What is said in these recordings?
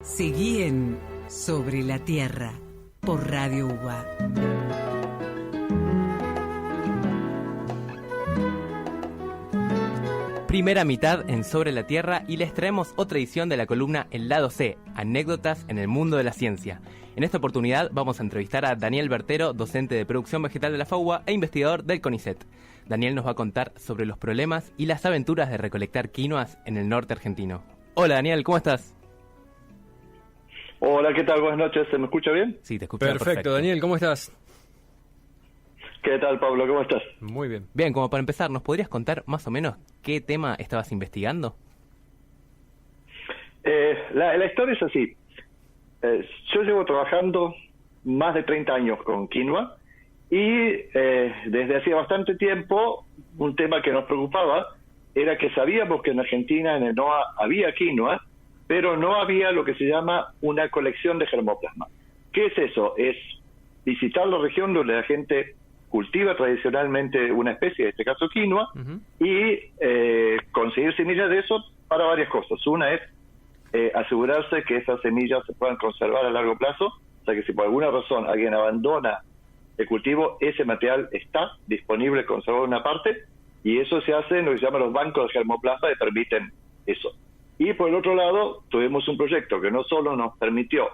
Seguí en Sobre la Tierra por Radio UBA. Primera mitad en Sobre la Tierra y les traemos otra edición de la columna El Lado C, anécdotas en el mundo de la ciencia. En esta oportunidad vamos a entrevistar a Daniel Bertero, docente de producción vegetal de la FAUBA e investigador del CONICET. Daniel nos va a contar sobre los problemas y las aventuras de recolectar quinoas en el norte argentino. Hola Daniel, ¿cómo estás? Hola, ¿qué tal? Buenas noches, ¿se me escucha bien? Sí, te escucho perfecto. Daniel, ¿cómo estás? ¿Qué tal, Pablo? ¿Cómo estás? Muy bien. Bien, como para empezar, ¿nos podrías contar más o menos qué tema estabas investigando? La historia es así. Yo llevo trabajando más de 30 años con quinoa y desde hacía bastante tiempo un tema que nos preocupaba era que sabíamos que en Argentina, en el NOA, había quinoa, pero no había lo que se llama una colección de germoplasma. ¿Qué es eso? Es visitar la región donde la gente cultiva tradicionalmente una especie, en este caso quinoa, y conseguir semillas de eso para varias cosas. Una es asegurarse que esas semillas se puedan conservar a largo plazo, o sea que si por alguna razón alguien abandona el cultivo, ese material está disponible, conservado en una parte, y eso se hace en lo que se llama los bancos de germoplasma que permiten eso. Y por el otro lado, tuvimos un proyecto que no solo nos permitió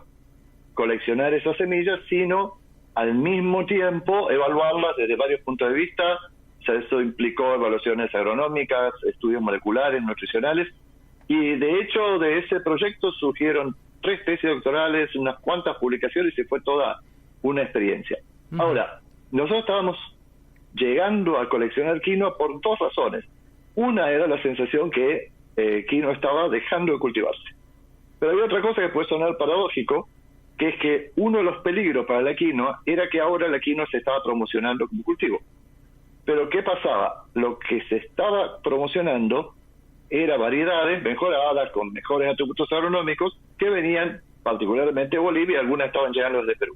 coleccionar esas semillas, sino al mismo tiempo evaluarlas desde varios puntos de vista. O sea, eso implicó evaluaciones agronómicas, estudios moleculares, nutricionales, y de hecho de ese proyecto surgieron 3 tesis doctorales, unas cuantas publicaciones y fue toda una experiencia. Ahora, nosotros estábamos llegando a coleccionar quinoa por 2 razones. Una era la sensación que quinoa estaba dejando de cultivarse. Pero hay otra cosa que puede sonar paradójico, que es que uno de los peligros para la quinoa era que ahora la quinoa se estaba promocionando como cultivo. Pero ¿qué pasaba? Lo que se estaba promocionando era variedades mejoradas, con mejores atributos agronómicos, que venían particularmente de Bolivia, y algunas estaban llegando desde Perú.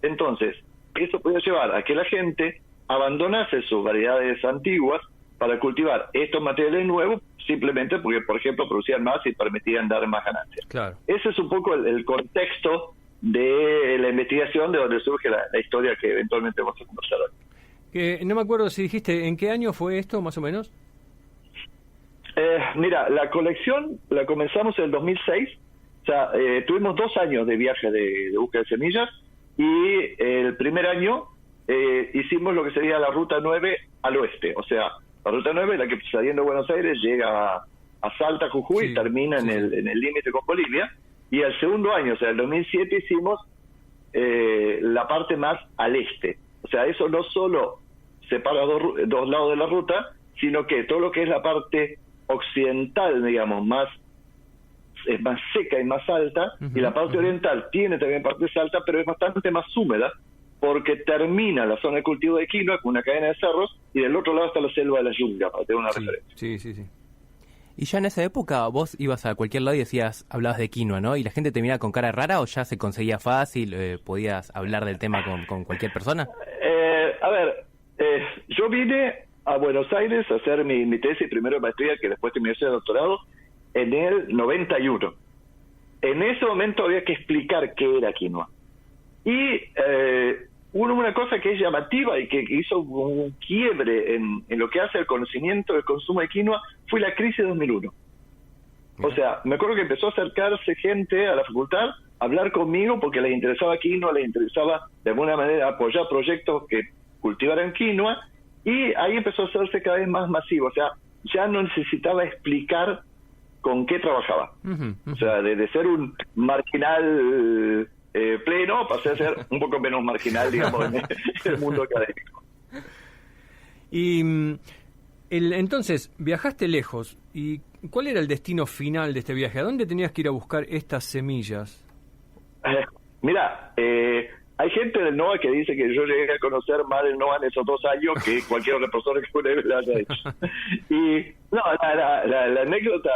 Entonces, eso podía llevar a que la gente abandonase sus variedades antiguas para cultivar estos materiales nuevos, simplemente porque, por ejemplo, producían más y permitían dar más ganancias. Claro. Ese es un poco el contexto de la investigación de donde surge la historia que eventualmente vamos a conversar hoy. No me acuerdo si dijiste, ¿en qué año fue esto, más o menos? Mira, la colección la comenzamos en el 2006, o sea, tuvimos 2 años de viaje de búsqueda de semillas, y el primer año hicimos lo que sería la Ruta 9 al oeste, o sea, la Ruta 9, la que saliendo de Buenos Aires llega a Salta, Jujuy, y termina en el límite con Bolivia. Y el segundo año, o sea, el 2007, hicimos la parte más al este. O sea, eso no solo separa dos lados de la ruta, sino que todo lo que es la parte occidental, digamos, es más seca y más alta, y la parte oriental tiene también partes altas, pero es bastante más húmeda, porque termina la zona de cultivo de quinoa con una cadena de cerros, y del otro lado está la selva de la Yunga, para tener una referencia. Sí. Y ya en esa época vos ibas a cualquier lado y hablabas de quinoa, ¿no? ¿Y la gente te miraba con cara rara o ya se conseguía fácil, podías hablar del tema con cualquier persona? Yo vine a Buenos Aires a hacer mi tesis primero de maestría, que después terminé de doctorado, en el 91. En ese momento había que explicar qué era quinoa. Y una cosa que es llamativa y que hizo un quiebre en lo que hace el conocimiento del consumo de quinoa fue la crisis de 2001. O sea, me acuerdo que empezó a acercarse gente a la facultad a hablar conmigo porque les interesaba quinoa, les interesaba de alguna manera apoyar proyectos que cultivaran quinoa, y ahí empezó a hacerse cada vez más masivo. O sea, ya no necesitaba explicar con qué trabajaba. O sea, de ser un marginal pleno, pasé a ser un poco menos marginal, digamos, en el mundo académico. Y entonces, viajaste lejos, ¿y cuál era el destino final de este viaje? ¿A dónde tenías que ir a buscar estas semillas? Mira, hay gente del NOA que dice que yo llegué a conocer más del NOA en esos 2 años que cualquier otra persona que una vez lo haya hecho. Y no, la anécdota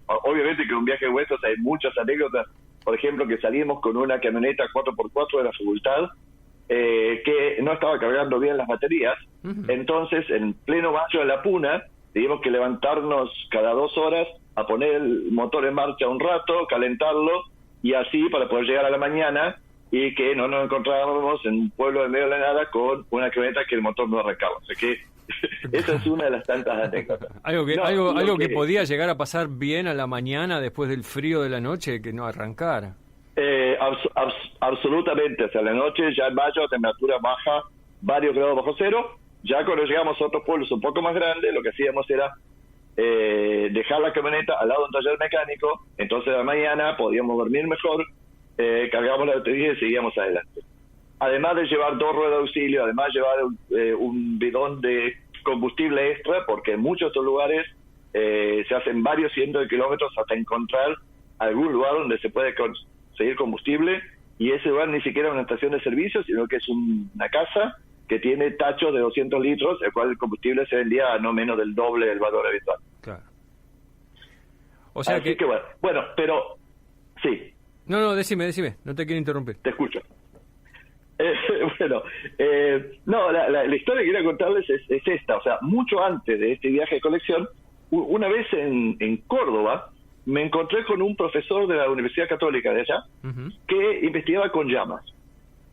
obviamente que un viaje de huesos hay muchas anécdotas. Por ejemplo, que salimos con una camioneta 4x4 de la facultad que no estaba cargando bien las baterías. Entonces, en pleno valle de la Puna, tuvimos que levantarnos cada 2 horas a poner el motor en marcha un rato, calentarlo y así para poder llegar a la mañana y que no nos encontrábamos en un pueblo de medio de la nada con una camioneta que el motor no arrancaba. O sea que esa es una de las tantas anécdotas. Algo que podía llegar a pasar bien a la mañana después del frío de la noche, que no arrancara. Absolutamente. O sea, a la noche, ya en mayo, la temperatura baja varios grados bajo cero. Ya cuando llegamos a otros pueblos un poco más grandes, lo que hacíamos era dejar la camioneta al lado de un taller mecánico. Entonces a la mañana podíamos dormir mejor, cargamos la batería y seguíamos adelante. Además de llevar 2 ruedas de auxilio, además de llevar un bidón de combustible extra, porque en muchos de estos lugares se hacen varios cientos de kilómetros hasta encontrar algún lugar donde se puede conseguir combustible, y ese lugar ni siquiera es una estación de servicio, sino que es una casa que tiene tachos de 200 litros, el cual el combustible se vendía a no menos del doble del valor habitual. Claro. O sea Así que bueno, pero sí. No, decime, no te quiero interrumpir. Te escucho. La historia que quería contarles es esta. O sea, mucho antes de este viaje de colección, una vez en Córdoba, me encontré con un profesor de la Universidad Católica de allá, que investigaba con llamas.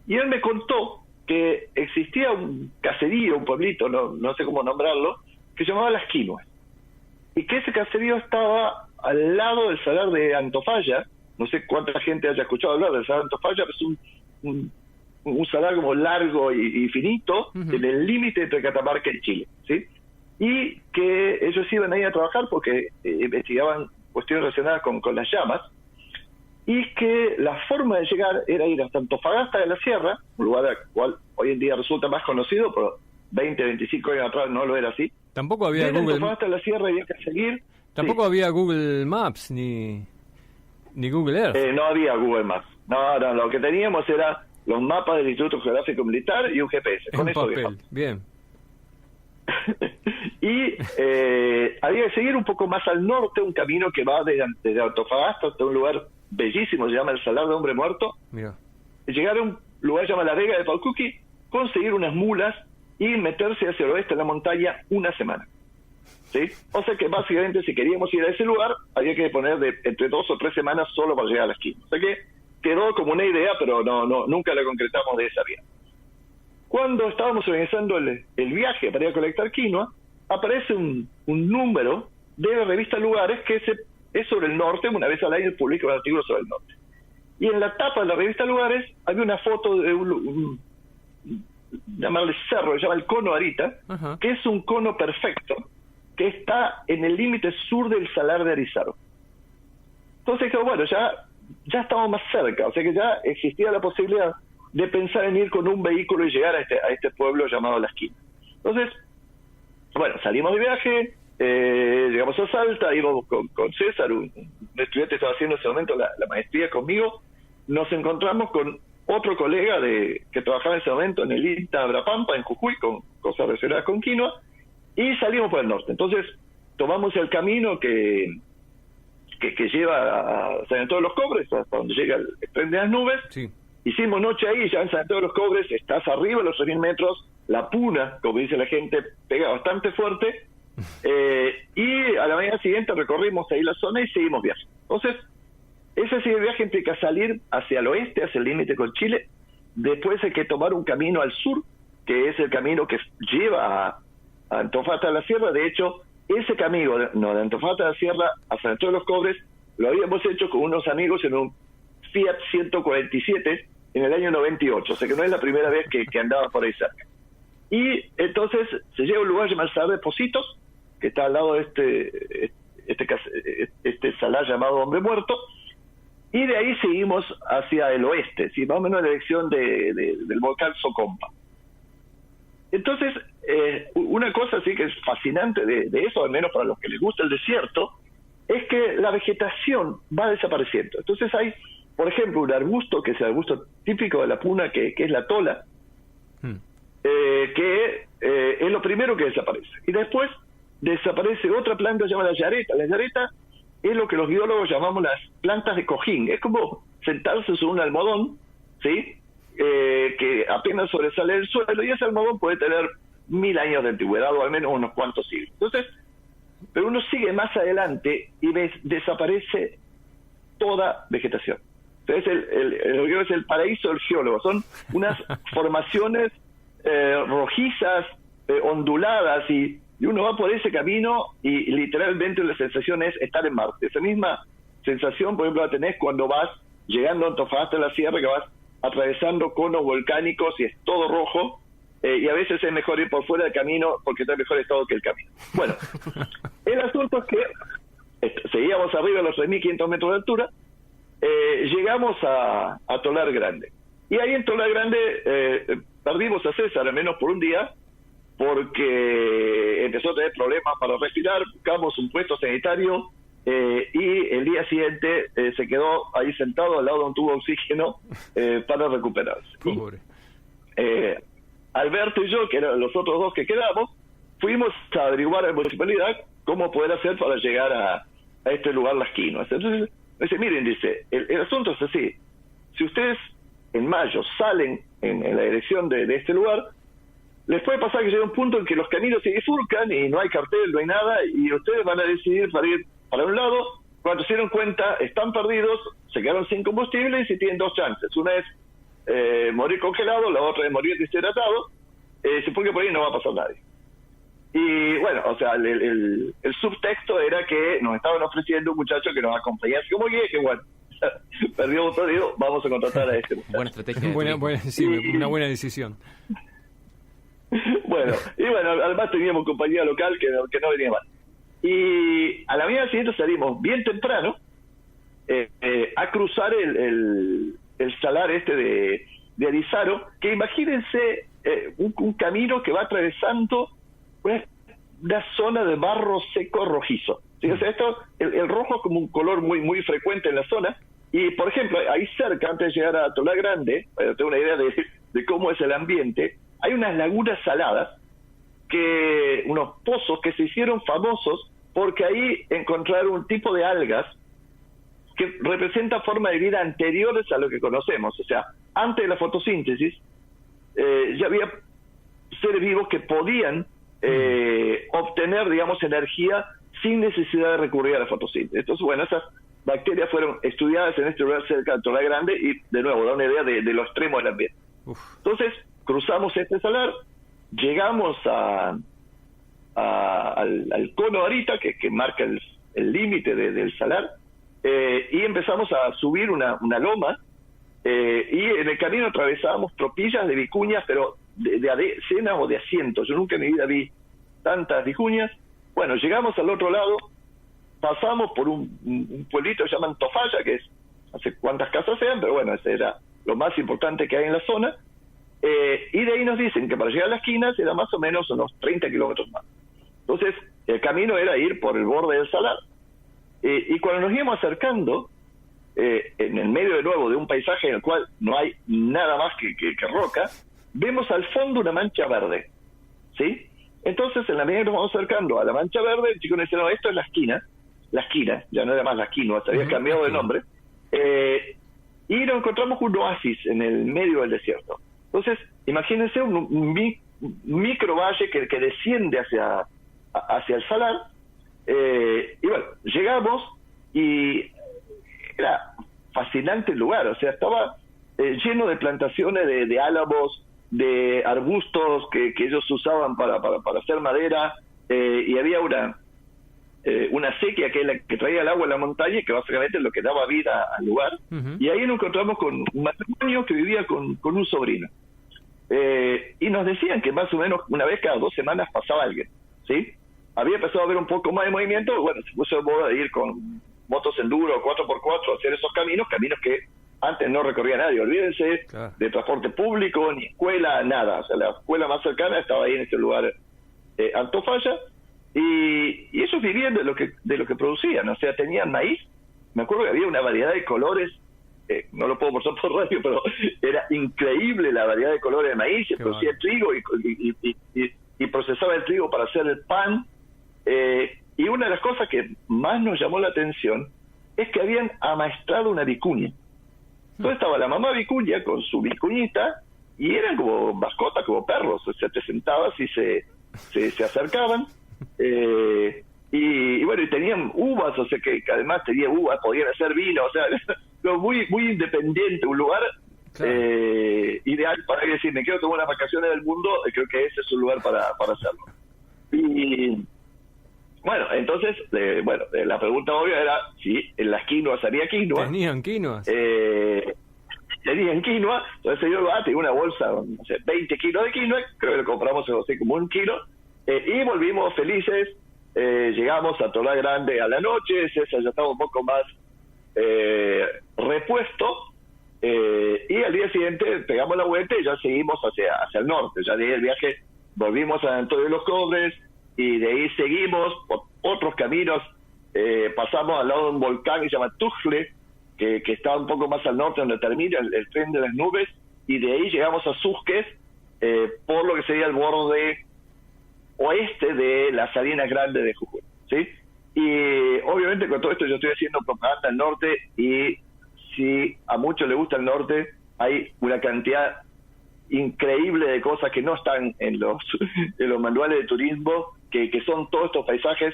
Y él me contó que existía un caserío, un pueblito, no sé cómo nombrarlo, que se llamaba Las Quinoas. Y que ese caserío estaba al lado del salar de Antofalla. No sé cuánta gente haya escuchado hablar del salar de Antofalla, pero es un salar como largo y finito, en el límite entre Catamarca y Chile, ¿sí? Y que ellos iban ahí a trabajar porque investigaban cuestiones relacionadas con las llamas, y que la forma de llegar era ir hasta Antofagasta de la Sierra, un lugar al cual hoy en día resulta más conocido, pero 20, 25 años atrás no lo era así. Tampoco había Google. Antofagasta de la Sierra había que seguir. Tampoco había Google Maps ni Google Earth. No había Google Maps. No, lo que teníamos era los mapas del Instituto Geográfico Militar y un GPS. Con eso papel. viajamos. Bien. Y había que seguir un poco más al norte un camino que va desde Antofagasta hasta un lugar bellísimo, se llama el Salar de Hombre Muerto. Mira. Llegar a un lugar que se llama la Vega de Paucuqui, conseguir unas mulas y meterse hacia el oeste de la montaña una semana. ¿Sí? O sea que básicamente si queríamos ir a ese lugar había que poner entre 2 o 3 semanas solo para llegar a la esquina. O sea que quedó como una idea, pero nunca la concretamos de esa vía. Cuando estábamos organizando el viaje para ir a colectar quinoa, aparece un número de la revista Lugares que es sobre el norte. Una vez al año publica un artículo sobre el norte. Y en la tapa de la revista Lugares había una foto de llamarle cerro, se llama el Cono Arita, que es un cono perfecto que está en el límite sur del Salar de Arizaro. Entonces, bueno, ya estamos más cerca, o sea que ya existía la posibilidad de pensar en ir con un vehículo y llegar a este pueblo llamado La Esquina. Entonces, bueno, salimos de viaje, llegamos a Salta, íbamos con César, un estudiante que estaba haciendo en ese momento la maestría conmigo. Nos encontramos con otro colega que trabajaba en ese momento en el INTA Abrapampa, en Jujuy, con cosas relacionadas con quinoa, y salimos por el norte. Entonces, tomamos el camino que lleva a San Antonio de los Cobres, hasta donde llega el tren de las nubes. Sí. Hicimos noche ahí, ya en San Antonio de los Cobres, estás arriba de los 3.000 metros, la puna, como dice la gente, pega bastante fuerte, y a la mañana siguiente recorrimos ahí la zona y seguimos viaje. Entonces, ese sigue el viaje implica salir hacia el oeste, hacia el límite con Chile. Después hay que tomar un camino al sur, que es el camino que lleva a Antofagasta de la Sierra. De hecho, ese camino de Antofagasta de la Sierra a San Antonio de los Cobres lo habíamos hecho con unos amigos en un Fiat 147 en el año 98. O sea que no es la primera vez que andaba por ahí cerca. Y entonces se llega a un lugar llamado el Salar de Pocitos, que está al lado de este salar llamado Hombre Muerto. Y de ahí seguimos hacia el oeste, ¿sí? Más o menos en la dirección del volcán Socompa. Entonces, una cosa sí que es fascinante de eso, al menos para los que les gusta el desierto, es que la vegetación va desapareciendo. Entonces hay, por ejemplo, un arbusto, que es el arbusto típico de la puna, que es la tola, que es lo primero que desaparece. Y después desaparece otra planta llamada la yareta. La yareta es lo que los biólogos llamamos las plantas de cojín. Es como sentarse sobre un almohadón, ¿sí? Que apenas sobresale del suelo, y ese almohadón puede tener 1000 años de antigüedad o al menos unos cuantos siglos. Entonces, pero uno sigue más adelante y desaparece toda vegetación. Entonces el hormiguero es el paraíso del geólogo. Son unas formaciones rojizas, onduladas, y uno va por ese camino y literalmente la sensación es estar en Marte. Esa misma sensación, por ejemplo, la tenés cuando vas llegando a Antofagasta en la sierra, que vas atravesando conos volcánicos y es todo rojo, y a veces es mejor ir por fuera del camino porque está en mejor estado que el camino. Bueno, el asunto es que seguíamos arriba a los 3.500 metros de altura, llegamos a Tolar Grande. Y ahí en Tolar Grande perdimos a César, al menos por un día, porque empezó a tener problemas para respirar, buscamos un puesto sanitario, y el día siguiente se quedó ahí sentado al lado de un tubo de oxígeno para recuperarse. Pobre. Alberto y yo, que eran los otros dos que quedamos, fuimos a averiguar a la municipalidad cómo poder hacer para llegar a este lugar, Las Quinoas. Entonces, dice, miren, dice, el asunto es así, si ustedes en mayo salen en la dirección de este lugar, les puede pasar que llega un punto en que los caminos se bifurcan y no hay cartel, no hay nada, y ustedes van a decidir para ir para un lado. Cuando se dieron cuenta, están perdidos, se quedaron sin combustible y tienen dos chances. Una es morir congelado, la otra es morir deshidratado, porque por ahí no va a pasar nadie. Y bueno, o sea, el subtexto era que nos estaban ofreciendo un muchacho que nos acompañase como guía, que bueno, perdió, vamos a contratar a este muchacho. Buena estrategia. Sí, una buena decisión. Bueno, y bueno, además teníamos compañía local que no venía mal. Y a la mañana siguiente salimos bien temprano a cruzar el salar de Arizaro, que imagínense un camino que va atravesando una zona de barro seco rojizo. ¿Sí? O sea, el rojo es como un color muy muy frecuente en la zona. Y por ejemplo, ahí cerca, antes de llegar a Tolar Grande, para tener una idea de cómo es el ambiente, hay unas lagunas saladas, unos pozos que se hicieron famosos porque ahí encontraron un tipo de algas que representa formas de vida anteriores a lo que conocemos. O sea, antes de la fotosíntesis ya había seres vivos que podían obtener, digamos, energía sin necesidad de recurrir a la fotosíntesis. Entonces, bueno, esas bacterias fueron estudiadas en este lugar cerca de Tolar Grande y, de nuevo, da una idea de lo extremo del ambiente. Entonces, cruzamos este salar, llegamos al cono Arita, que marca el límite del salar, y empezamos a subir una loma, y en el camino atravesábamos tropillas de vicuñas, pero de decenas o de asientos. Yo nunca en mi vida vi tantas vicuñas. Bueno, llegamos al otro lado, pasamos por un pueblito que se llama Antofalla, que es, no sé cuántas casas sean, pero bueno, ese era lo más importante que hay en la zona. Y de ahí nos dicen que para llegar a Las Quinas era más o menos unos 30 kilómetros más. Entonces, el camino era ir por el borde del salar. Y cuando nos íbamos acercando, en el medio de nuevo de un paisaje en el cual no hay nada más que roca, vemos al fondo una mancha verde, ¿sí? Entonces, en la medida que nos vamos acercando a la mancha verde, el chico nos dice, no, esto es Las Quinas, ya no era más Las Quinoas, se había cambiado de nombre, y nos encontramos un oasis en el medio del desierto. Entonces, imagínense un micro valle que desciende hacia el salar, y bueno, llegamos y era fascinante el lugar. O sea, estaba lleno de plantaciones de álamos, de arbustos que ellos usaban para hacer madera, y había una sequía que es la que traía el agua en la montaña, que básicamente es lo que daba vida al lugar. Y ahí nos encontramos con un matrimonio que vivía con un sobrino. Y nos decían que más o menos una vez cada 2 semanas pasaba alguien, ¿sí? Había empezado a haber un poco más de movimiento, bueno, se puso de moda de ir con motos enduro, 4x4, a hacer esos caminos que antes no recorría nadie. Olvídense de transporte público, ni escuela, nada. O sea, la escuela más cercana estaba ahí en ese lugar, Antofalla, y ellos vivían de lo que producían. O sea, tenían maíz. Me acuerdo que había una variedad de colores, no lo puedo mostrar por radio, pero era increíble la variedad de colores de maíz. Se producía trigo y procesaba el trigo para hacer el pan. Y una de las cosas que más nos llamó la atención es que habían amaestrado una vicuña. Entonces estaba la mamá vicuña con su vicuñita y eran como mascotas, como perros. O sea, te sentabas y se acercaban. Y bueno, y tenían uvas, o sea que además tenía uvas, podían hacer vino. O sea, muy independiente, un lugar ideal para decir, me quiero tomar unas vacaciones del mundo, creo que ese es un lugar para hacerlo. Y bueno, entonces, la pregunta obvia era si en las quinoas había quinoa. ¿Tenían quinoas? Tenían quinoa, entonces yo tenía una bolsa, no sé, 20 kilos de quinoa, creo que lo compramos así como 1 kilo, y volvimos felices. Llegamos a Torá Grande a la noche, César ya estaba un poco más repuesto, y al día siguiente pegamos la vuelta y ya seguimos hacia el norte. Ya de ahí el viaje volvimos a Antonio de los Cobres, y de ahí seguimos por otros caminos, pasamos al lado de un volcán que se llama Tujle, que está un poco más al norte, donde termina el tren de las nubes, y de ahí llegamos a Susques, por lo que sería el borde oeste de las Salinas Grandes de Jujuy, ¿sí? Y obviamente con todo esto yo estoy haciendo propaganda al norte, y si a muchos les gusta el norte, hay una cantidad increíble de cosas que no están en los manuales de turismo, que son todos estos paisajes.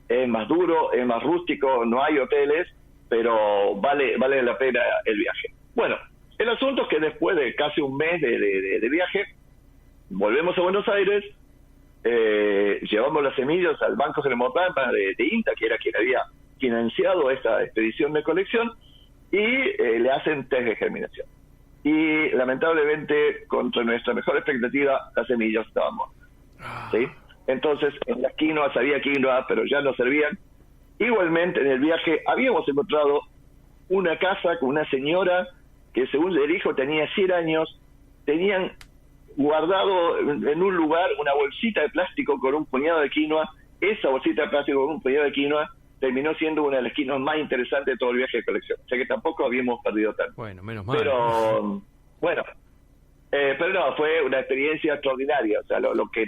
Es más duro, es más rústico, no hay hoteles, pero vale la pena el viaje. Bueno, el asunto es que después de casi un mes de viaje, volvemos a Buenos Aires, llevamos las semillas al Banco Germopampa de INTA, que era quien había financiado esta expedición de colección, y le hacen test de germinación. Y lamentablemente, contra nuestra mejor expectativa, las semillas estaban muertas, ¿sí? Entonces, en las quinoas había quinoa, pero ya no servían. Igualmente, en el viaje habíamos encontrado una casa con una señora que, según le dijo, tenía 100 años. Tenían guardado en un lugar una bolsita de plástico con un puñado de quinoa. Esa bolsita de plástico con un puñado de quinoa terminó siendo una de las quinoas más interesantes de todo el viaje de colección. O sea que tampoco habíamos perdido tanto. Bueno, menos mal. Pero, bueno, pero no, fue una experiencia extraordinaria. O sea, lo que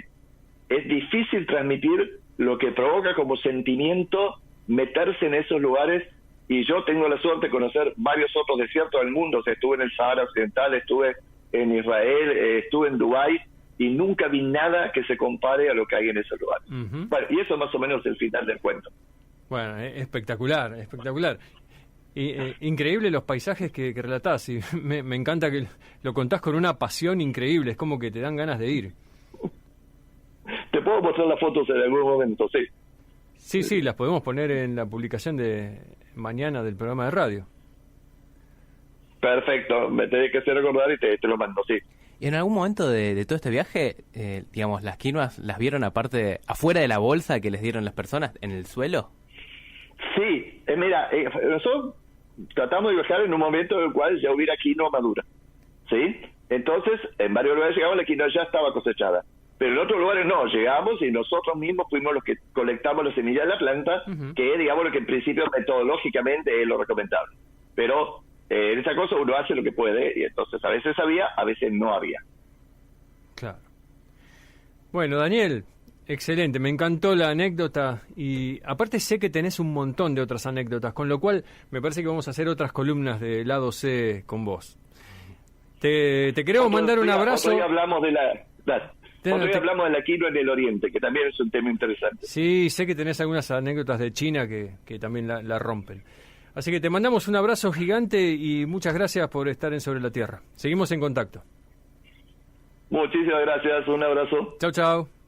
es difícil transmitir, lo que provoca como sentimiento meterse en esos lugares. Y yo tengo la suerte de conocer varios otros desiertos del mundo. O sea, estuve en el Sahara Occidental, estuve en Israel, estuve en Dubái, y nunca vi nada que se compare a lo que hay en esos lugares. Uh-huh. Bueno, y eso más o menos es el final del cuento. Bueno, espectacular, espectacular. Increíble los paisajes que relatás, y me encanta que lo contás con una pasión increíble, es como que te dan ganas de ir. Te puedo mostrar las fotos en algún momento, sí. Sí, las podemos poner en la publicación de mañana del programa de radio. Perfecto, me tenés que hacer recordar y te lo mando, sí. ¿Y en algún momento de todo este viaje, digamos, las quinoas las vieron aparte, afuera de la bolsa que les dieron las personas, en el suelo? Sí, mira, nosotros tratamos de viajar en un momento en el cual ya hubiera quinoa madura, ¿sí? Entonces, en varios lugares llegamos, la quinoa ya estaba cosechada. Pero en otros lugares no, llegamos y nosotros mismos fuimos los que colectamos las semillas de la planta, uh-huh, que es, digamos, lo que en principio metodológicamente es lo recomendable. Pero en esa cosa uno hace lo que puede, y entonces a veces había, a veces no había. Claro. Bueno, Daniel, excelente, me encantó la anécdota, y aparte sé que tenés un montón de otras anécdotas, con lo cual me parece que vamos a hacer otras columnas de Lado C con vos. Te queremos mandar un abrazo. Otro día hablamos de hablamos de la quinoa en el Oriente, que también es un tema interesante. Sí, sé que tenés algunas anécdotas de China que también la rompen. Así que te mandamos un abrazo gigante y muchas gracias por estar en Sobre la Tierra. Seguimos en contacto. Muchísimas gracias, un abrazo. Chau, chau.